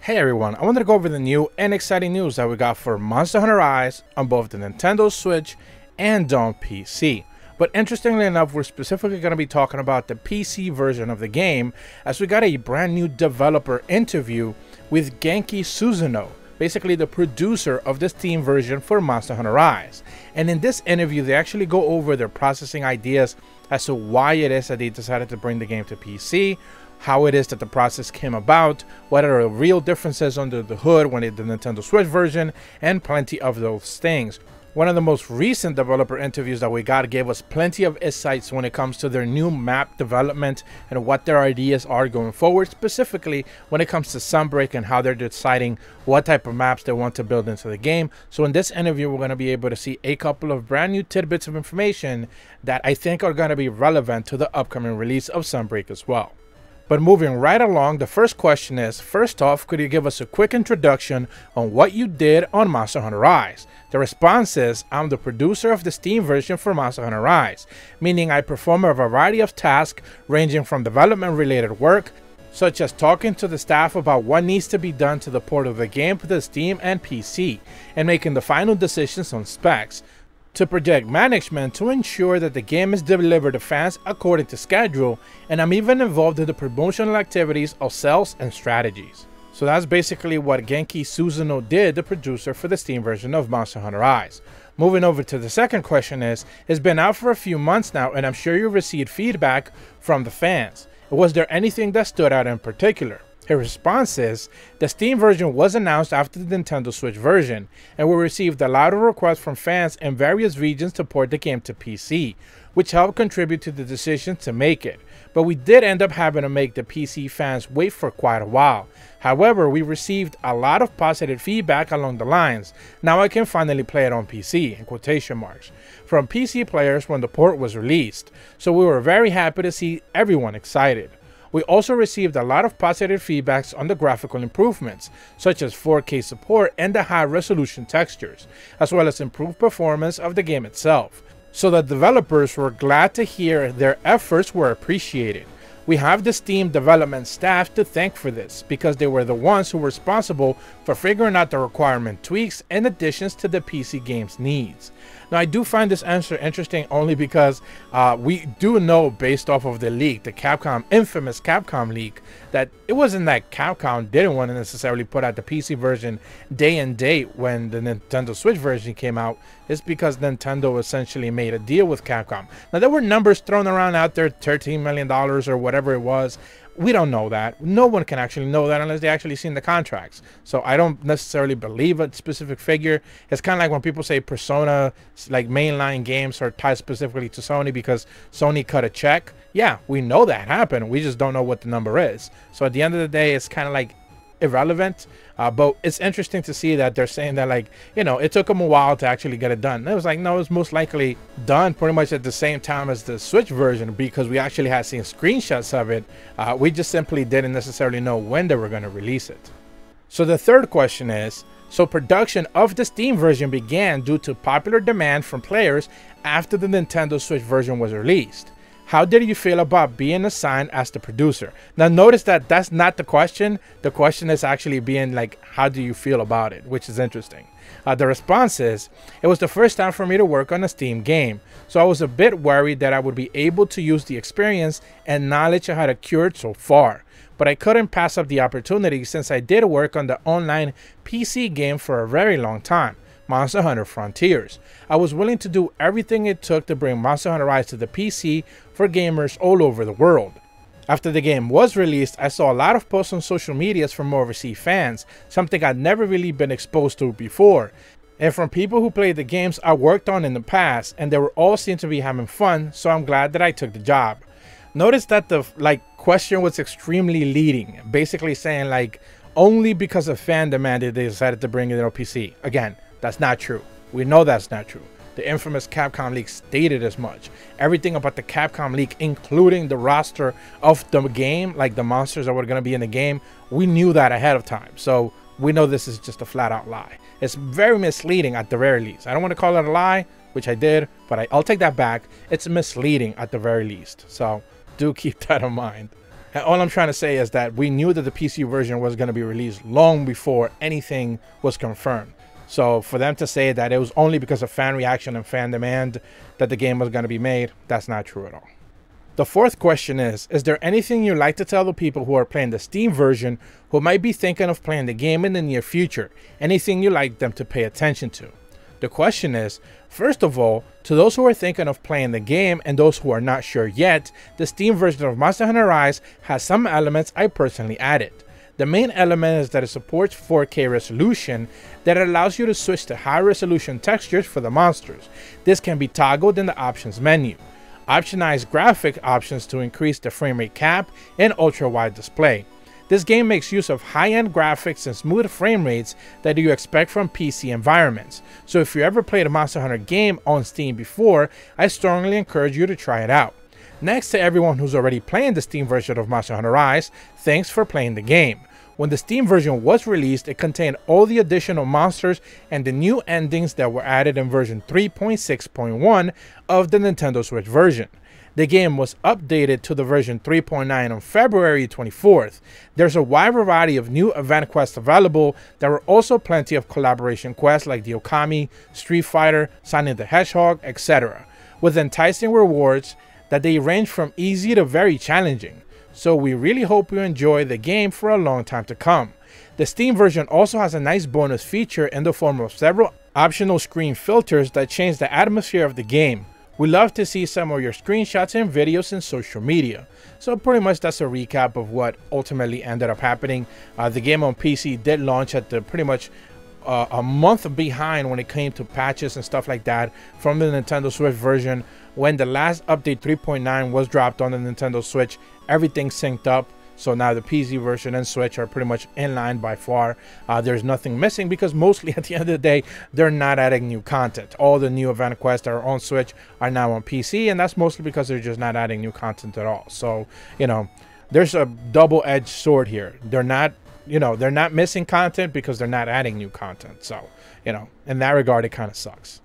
Hey everyone, I wanted to go over the new and exciting news that we got for Monster Hunter Rise on both the Nintendo Switch and on PC. But interestingly enough, we're specifically going to be talking about the PC version of the game, as we got a brand new developer interview with Genki Suzuno, basically the producer of the Steam version for Monster Hunter Rise. And in this interview, they actually go over their processing ideas as to why it is that they decided to bring the game to PC, how it is that the process came about, what are the real differences under the hood when it the Nintendo Switch version, and plenty of those things. One of the most recent developer interviews that we got gave us plenty of insights when it comes to their new map development and what their ideas are going forward, specifically when it comes to Sunbreak and how they're deciding what type of maps they want to build into the game. So in this interview, we're going to be able to see a couple of brand new tidbits of information that I think are going to be relevant to the upcoming release of Sunbreak as well. But moving right along, the first question is, first off, could you give us a quick introduction on what you did on Monster Hunter Rise? The response is, I'm the producer of the Steam version for Monster Hunter Rise, meaning I perform a variety of tasks ranging from development related work, such as talking to the staff about what needs to be done to the port of the game to the Steam and PC, and making the final decisions on specs, to project management to ensure that the game is delivered to fans according to schedule, and I'm even involved in the promotional activities of sales and strategies. So that's basically what Genki Suzuno did, the producer for the Steam version of Monster Hunter Rise. Moving over to the second question is, it's been out for a few months now and I'm sure you received feedback from the fans. Was there anything that stood out in particular? His response is, the Steam version was announced after the Nintendo Switch version, and we received a lot of requests from fans in various regions to port the game to PC, which helped contribute to the decision to make it. But we did end up having to make the PC fans wait for quite a while. However, we received a lot of positive feedback along the lines, now I can finally play it on PC, in quotation marks, from PC players when the port was released. So we were very happy to see everyone excited. We also received a lot of positive feedbacks on the graphical improvements, such as 4K support and the high resolution textures, as well as improved performance of the game itself. So the developers were glad to hear their efforts were appreciated. We have the Steam development staff to thank for this, because they were the ones who were responsible for figuring out the requirement tweaks and additions to the PC game's needs. Now, I do find this answer interesting only because we do know, based off of the leak, the infamous Capcom leak, that it wasn't that Capcom didn't want to necessarily put out the PC version day and date when the Nintendo Switch version came out. It's because Nintendo essentially made a deal with Capcom. Now, there were numbers thrown around out there, $13 million or whatever it was. We don't know that. No one can actually know that unless they actually seen the contracts. So I don't necessarily believe a specific figure. It's kind of like when people say Persona, like mainline games are tied specifically to Sony because Sony cut a check. Yeah, we know that happened. We just don't know what the number is. So at the end of the day, it's kind of like irrelevant. But it's interesting to see that they're saying that, like, you know, it took them a while to actually get it done. And it was like, no, it was most likely done pretty much at the same time as the Switch version, because we actually had seen screenshots of it. We just simply didn't necessarily know when they were going to release it. So the third question is, so production of the Steam version began due to popular demand from players after the Nintendo Switch version was released. How did you feel about being assigned as the producer? Now notice that that's not the question. The question is actually being like, how do you feel about it? Which is interesting. The response is, it was the first time for me to work on a Steam game. So I was a bit worried that I would be able to use the experience and knowledge I had accrued so far. But I couldn't pass up the opportunity since I did work on the online PC game for a very long time, Monster Hunter Frontiers. I was willing to do everything it took to bring Monster Hunter Rise to the PC for gamers all over the world. After the game was released, I saw a lot of posts on social medias from overseas fans, something I'd never really been exposed to before, and from people who played the games I worked on in the past, and they were all seemed to be having fun, so I'm glad that I took the job. Notice that the question was extremely leading, basically saying like, only because of fan demand did they decided to bring it on PC. Again, that's not true. We know that's not true. The infamous Capcom leak stated as much. Everything about the Capcom leak, including the roster of the game, like the monsters that were going to be in the game, we knew that ahead of time. So we know this is just a flat out lie. It's very misleading at the very least. I don't want to call it a lie, which I did, but I'll take that back. It's misleading at the very least. So do keep that in mind. And all I'm trying to say is that we knew that the PC version was going to be released long before anything was confirmed. So for them to say that it was only because of fan reaction and fan demand that the game was going to be made, that's not true at all. The fourth question is there anything you'd like to tell the people who are playing the Steam version who might be thinking of playing the game in the near future? Anything you'd like them to pay attention to? The question is, first of all, to those who are thinking of playing the game and those who are not sure yet, the Steam version of Monster Hunter Rise has some elements I personally added. The main element is that it supports 4K resolution that allows you to switch to high resolution textures for the monsters. This can be toggled in the options menu. Optimize graphic options to increase the frame rate cap and ultra wide display. This game makes use of high-end graphics and smooth frame rates that you expect from PC environments. So if you ever played a Monster Hunter game on Steam before, I strongly encourage you to try it out. Next, to everyone who's already playing the Steam version of Monster Hunter Rise, thanks for playing the game. When the Steam version was released, it contained all the additional monsters and the new endings that were added in version 3.6.1 of the Nintendo Switch version. The game was updated to the version 3.9 on February 24th. There's a wide variety of new event quests available. There were also plenty of collaboration quests like the Okami, Street Fighter, Sonic the Hedgehog, etc. with enticing rewards that they range from easy to very challenging. So we really hope you enjoy the game for a long time to come. The Steam version also has a nice bonus feature in the form of several optional screen filters that change the atmosphere of the game. We love to see some of your screenshots and videos in social media. So pretty much that's a recap of what ultimately ended up happening. The game on PC did launch at the pretty much a month behind when it came to patches and stuff like that from the Nintendo Switch version. When the last update 3.9 was dropped on the Nintendo Switch, everything synced up. So now the PC version and Switch are pretty much in line by far. There's nothing missing because mostly at the end of the day, they're not adding new content. All the new event quests that are on Switch are now on PC, and that's mostly because they're just not adding new content at all. So, you know, there's a double-edged sword here. They're not, you know, they're not missing content because they're not adding new content. So, you know, in that regard, it kind of sucks.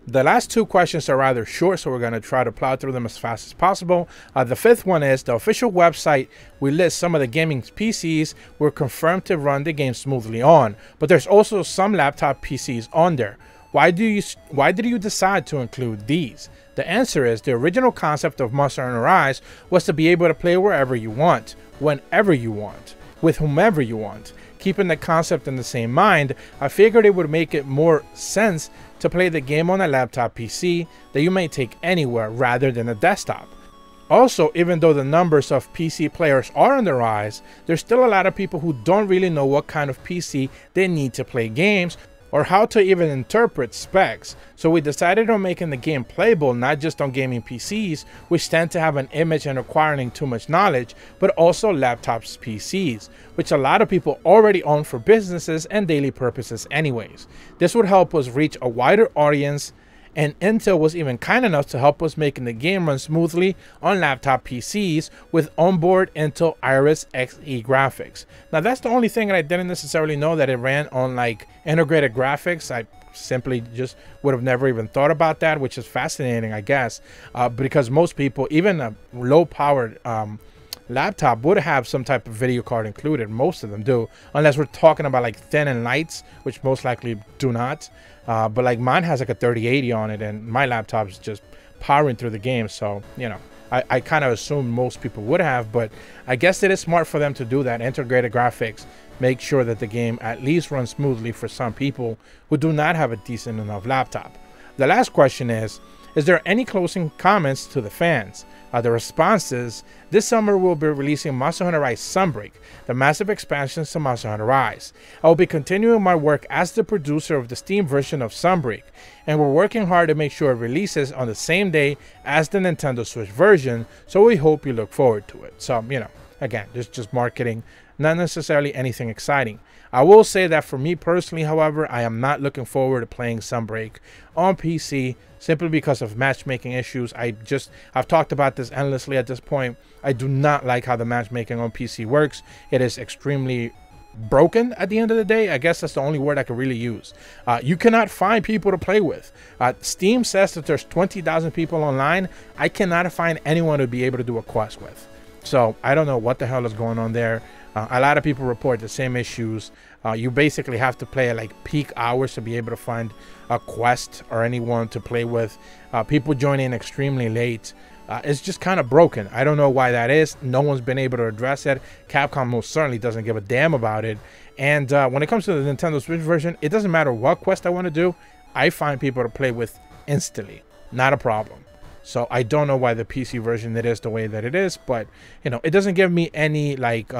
The last two questions are rather short, so we're going to try to plow through them as fast as possible. The fifth one is, the official website we list some of the gaming PCs were confirmed to run the game smoothly on, but there's also some laptop PCs on there. Why did you decide to include these? The answer is, the original concept of Monster Hunter Rise was to be able to play wherever you want, whenever you want, with whomever you want. Keeping the concept in the same mind, I figured it would make it more sense to play the game on a laptop PC that you may take anywhere rather than a desktop. Also, even though the numbers of PC players are on the rise, there's still a lot of people who don't really know what kind of PC they need to play games or how to even interpret specs. So we decided on making the game playable not just on gaming PCs, which tend to have an image and requiring too much knowledge, but also laptops PCs, which a lot of people already own for businesses and daily purposes anyways. This would help us reach a wider audience, and Intel was even kind enough to help us making the game run smoothly on laptop PCs with onboard Intel Iris Xe graphics. Now that's the only thing that I didn't necessarily know, that it ran on like integrated graphics. I simply just would have never even thought about that, which is fascinating, I guess, because most people, even a low powered laptop, would have some type of video card included. Most of them do, unless we're talking about like thin and lights, which most likely do not. But like mine has like a 3080 on it, and my laptop's just powering through the game. So, you know, I kind of assume most people would have, but I guess it is smart for them to do that. Integrated graphics make sure that the game at least runs smoothly for some people who do not have a decent enough laptop. The last question is there any closing comments to the fans? The response is, this summer we'll be releasing Monster Hunter Rise Sunbreak, the massive expansions to Monster Hunter Rise. I will be continuing my work as the producer of the Steam version of Sunbreak, and we're working hard to make sure it releases on the same day as the Nintendo Switch version, so we hope you look forward to it. So, you know, again, this is just marketing, not necessarily anything exciting. I will say that for me personally, however, I am not looking forward to playing Sunbreak on PC simply because of matchmaking issues. I've talked about this endlessly at this point. I do not like how the matchmaking on PC works. It is extremely broken at the end of the day. I guess that's the only word I can really use. You cannot find people to play with. Steam says that there's 20,000 people online. I cannot find anyone to be able to do a quest with. So I don't know what the hell is going on there. A lot of people report the same issues. You basically have to play at like peak hours to be able to find a quest or anyone to play with. People join in extremely late. It's just kind of broken. I don't know why that is. No one's been able to address it. Capcom most certainly doesn't give a damn about it. And when it comes to the Nintendo Switch version, it doesn't matter what quest I want to do. I find people to play with instantly. Not a problem. So I don't know why the PC version it is the way that it is, but you know, it doesn't give me any like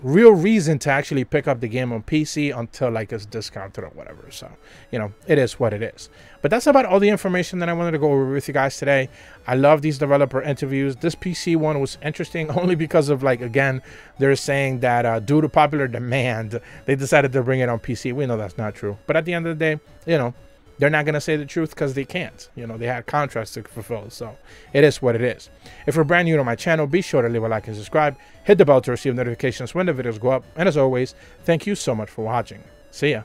real reason to actually pick up the game on PC until like it's discounted or whatever. So you know, it is what it is. But that's about all the information that I wanted to go over with you guys today. I love these developer interviews. This PC one was interesting only because of, like, again, they're saying that due to popular demand they decided to bring it on PC. We know that's not true, but at the end of the day, you know, they're not going to say the truth because they can't. You know, they had contracts to fulfill. So it is what it is. If you're brand new to my channel, be sure to leave a like and subscribe. Hit the bell to receive notifications when the videos go up. And as always, thank you so much for watching. See ya.